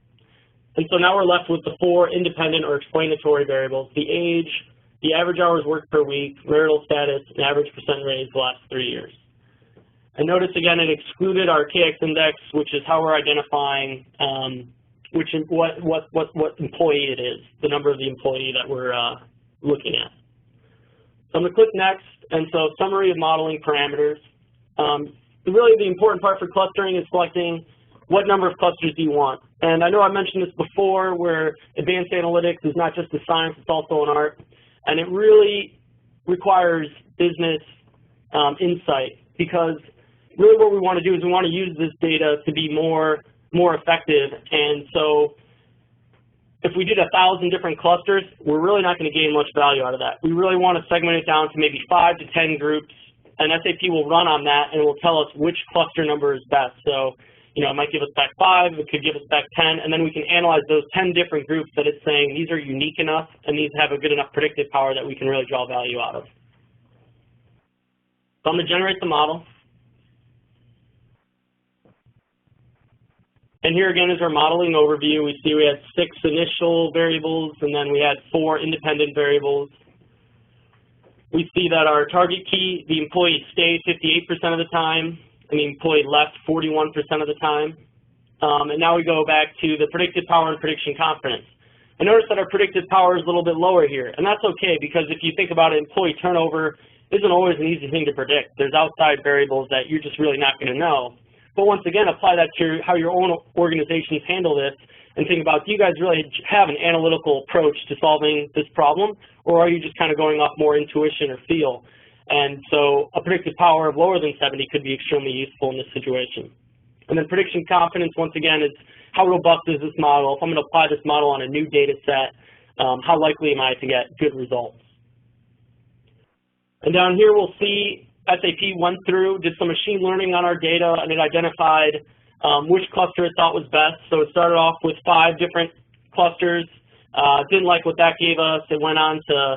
And so now we're left with the 4 independent or explanatory variables: the age, the average hours worked per week, marital status, and average percent raised the last 3 years. And notice again, it excluded our KX index, which is how we're identifying what employee it is, the number of the employee that we're looking at. So I'm going to click Next, and so summary of modeling parameters. Really the important part for clustering is selecting what number of clusters do you want. And I know I mentioned this before, where advanced analytics is not just a science, it's also an art. And it really requires business insight, because really what we want to do is we want to use this data to be more effective. And so if we did 1,000 different clusters, we're really not going to gain much value out of that. We really want to segment it down to maybe 5 to 10 groups, and SAP will run on that and it will tell us which cluster number is best. So, it might give us back 5, it could give us back 10, and then we can analyze those 10 different groups that it's saying these are unique enough and these have a good enough predictive power that we can really draw value out of. So I'm going to generate the model. And here again is our modeling overview. We see we had 6 initial variables, and then we had 4 independent variables. We see that our target key, the employee stayed 58% of the time, and the employee left 41% of the time. And now we go back to the predictive power and prediction confidence. And notice that our predictive power is a little bit lower here, and that's okay because if you think about it, employee turnover isn't always an easy thing to predict. There's outside variables that you're just really not going to know. But once again, apply that to how your own organizations handle this and think about, do you guys really have an analytical approach to solving this problem, or are you just kind of going off more intuition or feel? And so a predictive power of lower than 70 could be extremely useful in this situation. And then prediction confidence, once again, is how robust is this model? If I'm going to apply this model on a new data set, how likely am I to get good results? And down here we'll see SAP went through, did some machine learning on our data, and it identified which cluster it thought was best. So it started off with 5 different clusters. Didn't like what that gave us. It went on to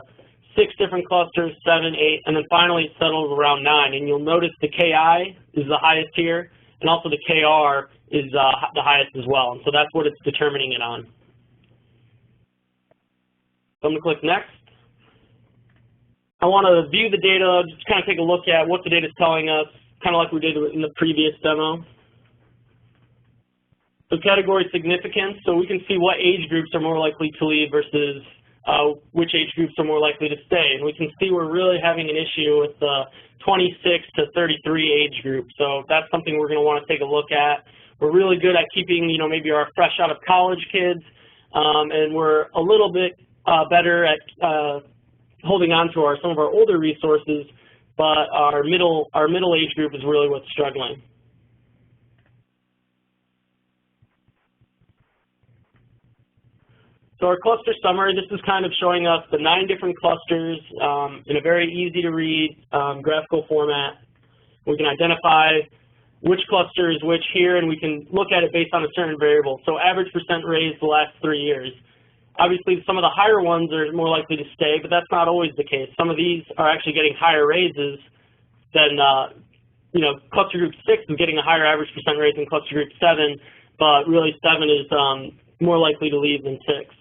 6 different clusters, 7, 8, and then finally it settled around 9. And you'll notice the KI is the highest here, and also the KR is the highest as well. And so that's what it's determining it on. So I'm going to click Next. I want to view the data, just kind of take a look at what the data is telling us, kind of like we did in the previous demo. So category significance, so we can see what age groups are more likely to leave versus which age groups are more likely to stay. And we can see we're really having an issue with the 26 to 33 age group. So that's something we're going to want to take a look at. We're really good at keeping, maybe our fresh out of college kids, and we're a little bit better at holding on to some of our older resources, but our middle age group is really what's struggling. So our cluster summary, this is kind of showing us the 9 different clusters in a very easy to read graphical format. We can identify which cluster is which here, and we can look at it based on a certain variable. So average percent raised the last 3 years. Obviously, some of the higher ones are more likely to stay, but that's not always the case. Some of these are actually getting higher raises than, cluster group 6 is getting a higher average percent raise than cluster group 7, but really 7 is more likely to leave than 6.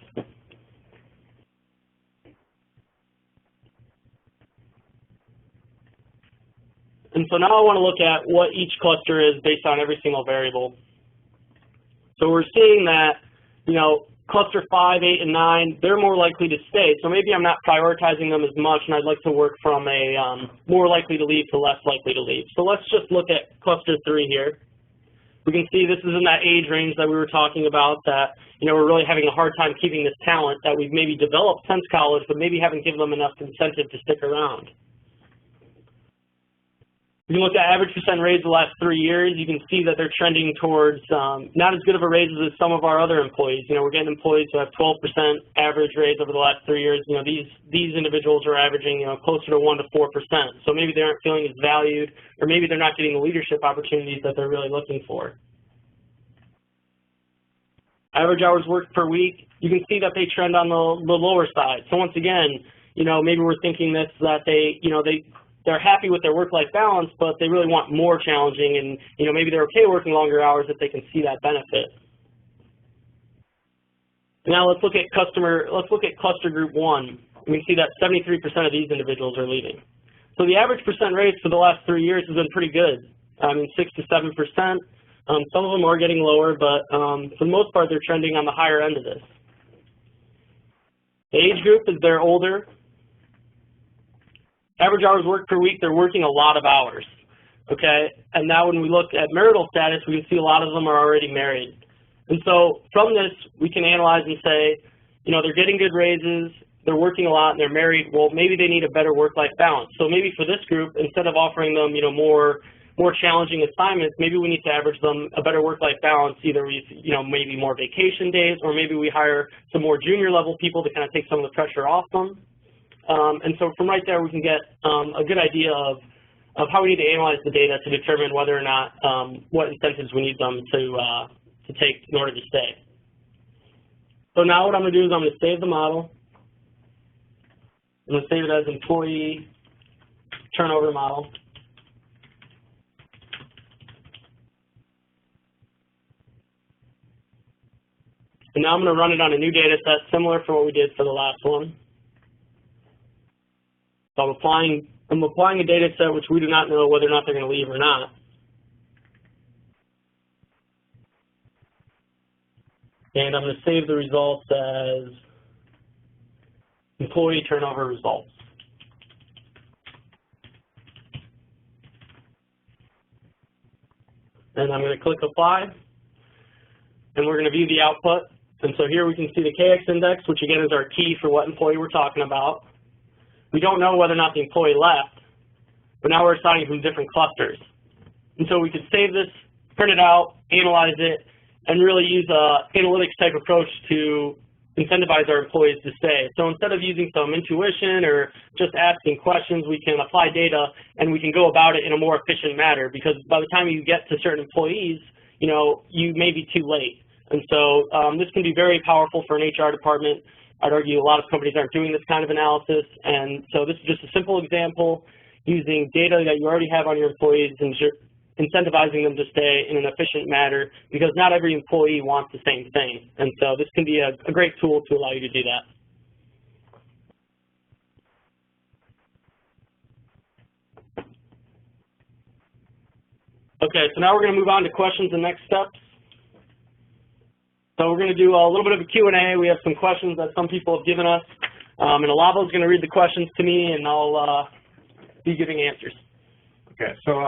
And so now I want to look at what each cluster is based on every single variable. So we're seeing that, cluster 5, 8, and 9, they're more likely to stay. So maybe I'm not prioritizing them as much, and I'd like to work from a more likely to leave to less likely to leave. So let's just look at cluster 3 here. We can see this is in that age range that we were talking about, that we're really having a hard time keeping this talent that we've maybe developed since college, but maybe haven't given them enough incentive to stick around. If you look at average percent raise the last 3 years, you can see that they're trending towards not as good of a raises as some of our other employees. We're getting employees who have 12% average raise over the last 3 years. These individuals are averaging closer to 1 to 4%. So maybe they aren't feeling as valued, or maybe they're not getting the leadership opportunities that they're really looking for. Average hours worked per week, you can see that they trend on the lower side. So once again, maybe we're thinking that they're happy with their work-life balance, but they really want more challenging, and maybe they're okay working longer hours if they can see that benefit. Now let's look at cluster group 1. We can see that 73% of these individuals are leaving. So the average percent raise for the last 3 years has been pretty good. 6 to 7%. Some of them are getting lower, but for the most part, they're trending on the higher end of this. The age group is they're older. Average hours worked per week, they're working a lot of hours, okay? And now when we look at marital status, we can see a lot of them are already married. And so from this, we can analyze and say, they're getting good raises, they're working a lot, and they're married. Well, maybe they need a better work-life balance. So maybe for this group, instead of offering them, more challenging assignments, maybe we need to average them a better work-life balance, either with, maybe more vacation days, or maybe we hire some more junior-level people to kind of take some of the pressure off them. And so from right there, we can get a good idea of how we need to analyze the data to determine whether or not what incentives we need them to take in order to stay. So now what I'm going to do is I'm going to save the model. I'm going to save it as employee turnover model. So now I'm going to run it on a new data set, similar for what we did for the last one. So I'm applying a data set which we do not know whether or not they're going to leave or not. And I'm going to save the results as employee turnover results. And I'm going to click apply. And we're going to view the output. And so here we can see the KX index, which again is our key for what employee we're talking about. We don't know whether or not the employee left, but now we're assigning from different clusters. And so we could save this, print it out, analyze it, and really use an analytics type approach to incentivize our employees to stay. So instead of using some intuition or just asking questions, we can apply data and we can go about it in a more efficient manner, because by the time you get to certain employees, you may be too late. And so this can be very powerful for an HR department. I'd argue a lot of companies aren't doing this kind of analysis, and so this is just a simple example using data that you already have on your employees and incentivizing them to stay in an efficient manner, because not every employee wants the same thing. And so this can be a great tool to allow you to do that. Okay, so now we're going to move on to questions and next steps. So we're going to do a little bit of a Q&A. We have some questions that some people have given us. And Olavo is going to read the questions to me, and I'll be giving answers. Okay, so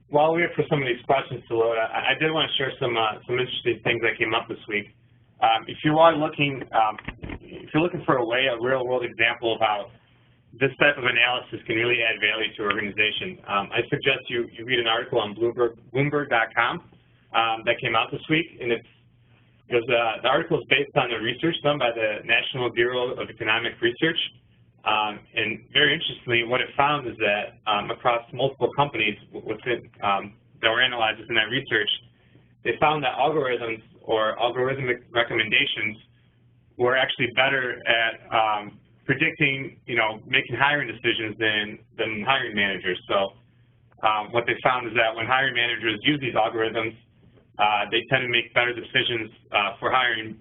while we wait for some of these questions to load, I did want to share some interesting things that came up this week. If you're looking for a real-world example of how this type of analysis can really add value to your organization, I suggest you read an article on Bloomberg.com that came out this week, and the article is based on the research done by the National Bureau of Economic Research. And very interestingly, what it found is that across multiple companies that were analyzed in that research, they found that algorithms or algorithmic recommendations were actually better at predicting, making hiring decisions than hiring managers. So what they found is that when hiring managers use these algorithms, they tend to make better decisions for hiring,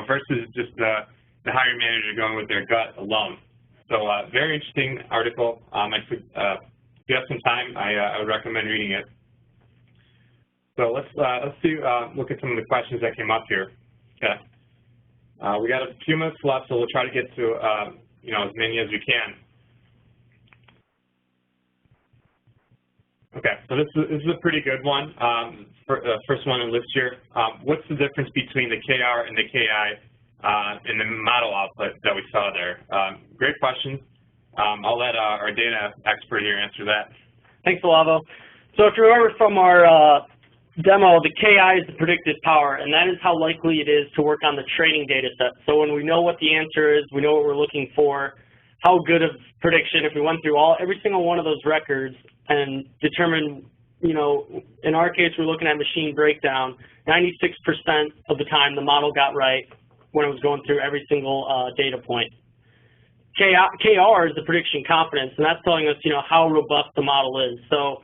versus just the hiring manager going with their gut alone. So very interesting article. If you have some time, I would recommend reading it. So let's look at some of the questions that came up here. Okay. We got a few minutes left, so we'll try to get to as many as we can. Okay, so this is a pretty good one. First one on the list here. What's the difference between the KR and the KI in the model output that we saw there? Great question. I'll let our data expert here answer that. Thanks, Olavo. So if you remember from our demo, the KI is the predictive power, and that is how likely it is to work on the training data set. So when we know what the answer is, we know what we're looking for, how good of prediction, if we went through every single one of those records and determined, in our case, we're looking at machine breakdown, 96% of the time the model got right when it was going through every single data point. KR is the prediction confidence, and that's telling us, how robust the model is. So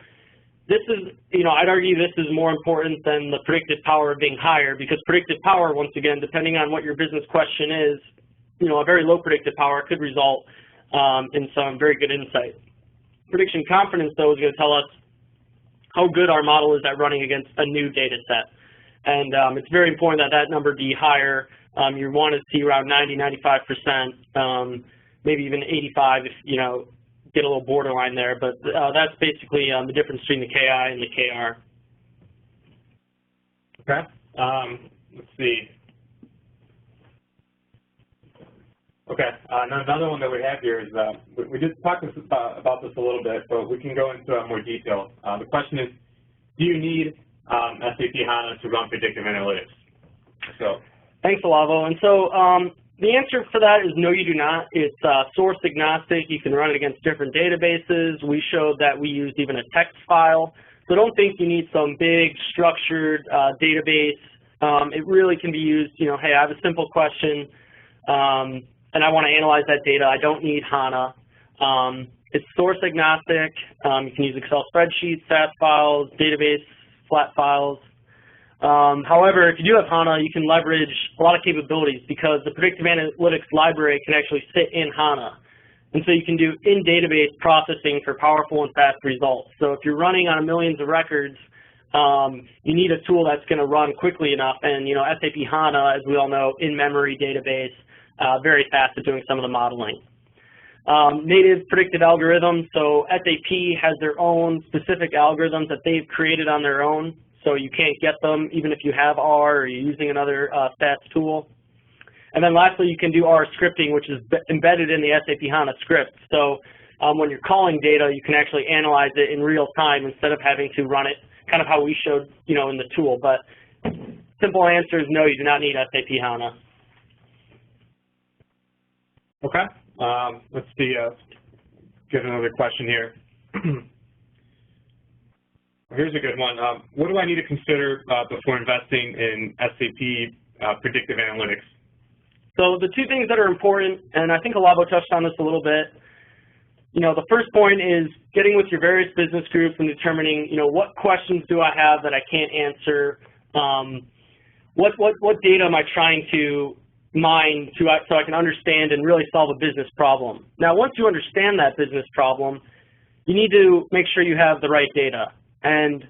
this is, I'd argue this is more important than the predictive power being higher, because predictive power, once again, depending on what your business question is, a very low predictive power could result in some very good insight. Prediction confidence, though, is going to tell us how good our model is at running against a new data set. And it's very important that that number be higher. You want to see around 90, 95%, maybe even 85 if, get a little borderline there. But that's basically the difference between the KI and the KR. Okay. Let's see. Okay. Another one that we have here is, we did talk about this a little bit, but we can go into more detail. The question is, do you need SAP HANA to run predictive analytics? So. Thanks, Olavo. And so the answer for that is no, you do not. It's source agnostic. You can run it against different databases. We showed that we used even a text file. So don't think you need some big structured database. It really can be used, hey, I have a simple question, and I want to analyze that data. I don't need HANA. It's source agnostic. You can use Excel spreadsheets, SAS files, database, flat files. However, if you do have HANA, you can leverage a lot of capabilities because the Predictive Analytics library can actually sit in HANA. And so you can do in-database processing for powerful and fast results. So if you're running on millions of records, you need a tool that's going to run quickly enough. And SAP HANA, as we all know, in-memory database, very fast at doing some of the modeling. Native predictive algorithms, so SAP has their own specific algorithms that they've created on their own, so you can't get them even if you have R or you're using another stats tool. And then lastly, you can do R scripting, which is embedded in the SAP HANA script. So when you're calling data, you can actually analyze it in real time instead of having to run it kind of how we showed in the tool. But simple answer is no, you do not need SAP HANA. Okay. Let's see, get another question here. Here's a good one. What do I need to consider before investing in SAP Predictive Analytics? So the two things that are important, and I think Alabo touched on this a little bit, the first point is getting with your various business groups and determining, what questions do I have that I can't answer? What data am I trying to mine so I can understand and really solve a business problem? Now, once you understand that business problem, you need to make sure you have the right data. And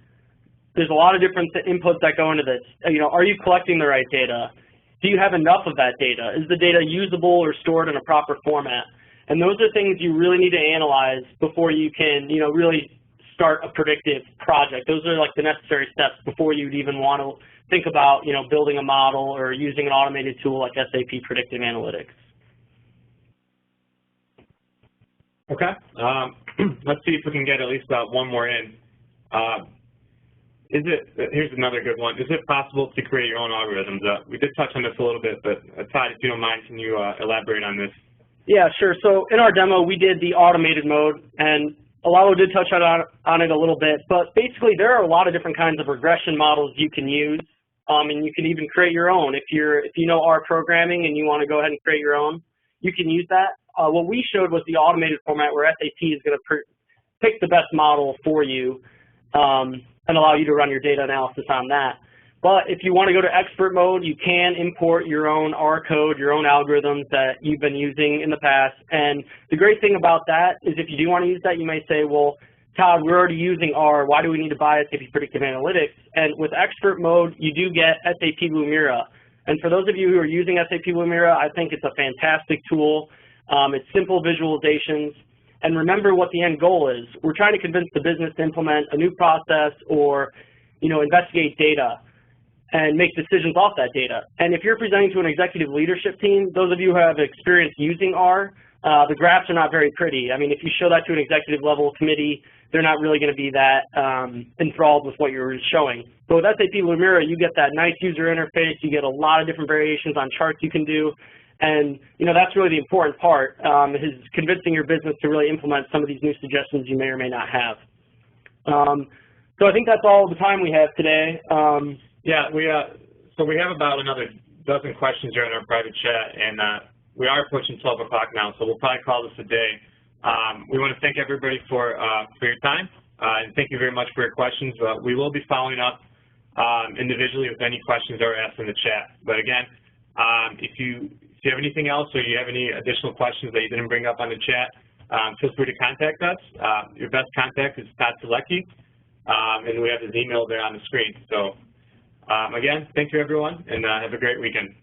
there's a lot of different inputs that go into this. Are you collecting the right data? Do you have enough of that data? Is the data usable or stored in a proper format? And those are things you really need to analyze before you can, really start a predictive project. Those are like the necessary steps before you'd even want to think about, building a model or using an automated tool like SAP Predictive Analytics. Okay. Let's see if we can get at least one more in. Here's another good one. Is it possible to create your own algorithms? We did touch on this a little bit, but Todd, if you don't mind, can you elaborate on this? Yeah, sure. So in our demo, we did the automated mode, and Alalo did touch on it a little bit, but basically there are a lot of different kinds of regression models you can use, and you can even create your own. If you know R programming and you want to go ahead and create your own, you can use that. What we showed was the automated format where SAP is going to pick the best model for you and allow you to run your data analysis on that. But if you want to go to expert mode, you can import your own R code, your own algorithms that you've been using in the past. And the great thing about that is if you do want to use that, you may say, well, Todd, we're already using R. Why do we need to buy SAP Predictive Analytics? And with expert mode, you do get SAP Lumira. And for those of you who are using SAP Lumira, I think it's a fantastic tool. It's simple visualizations. And remember what the end goal is. We're trying to convince the business to implement a new process or, investigate data and make decisions off that data. And if you're presenting to an executive leadership team, those of you who have experience using R, the graphs are not very pretty. I mean, if you show that to an executive level committee, they're not really going to be that enthralled with what you're showing. But with SAP Lumira, you get that nice user interface. You get a lot of different variations on charts you can do. And, that's really the important part, is convincing your business to really implement some of these new suggestions you may or may not have. So I think that's all the time we have today. Yeah, so we have about another dozen questions here in our private chat, and we are approaching 12 o'clock now, so we'll probably call this a day. We want to thank everybody for your time, and thank you very much for your questions. We will be following up individually with any questions that are asked in the chat. But again, if you have anything else or you have any additional questions that you didn't bring up on the chat, feel free to contact us. Your best contact is Todd Selecki, and we have his email there on the screen. So again, thank you everyone, and have a great weekend.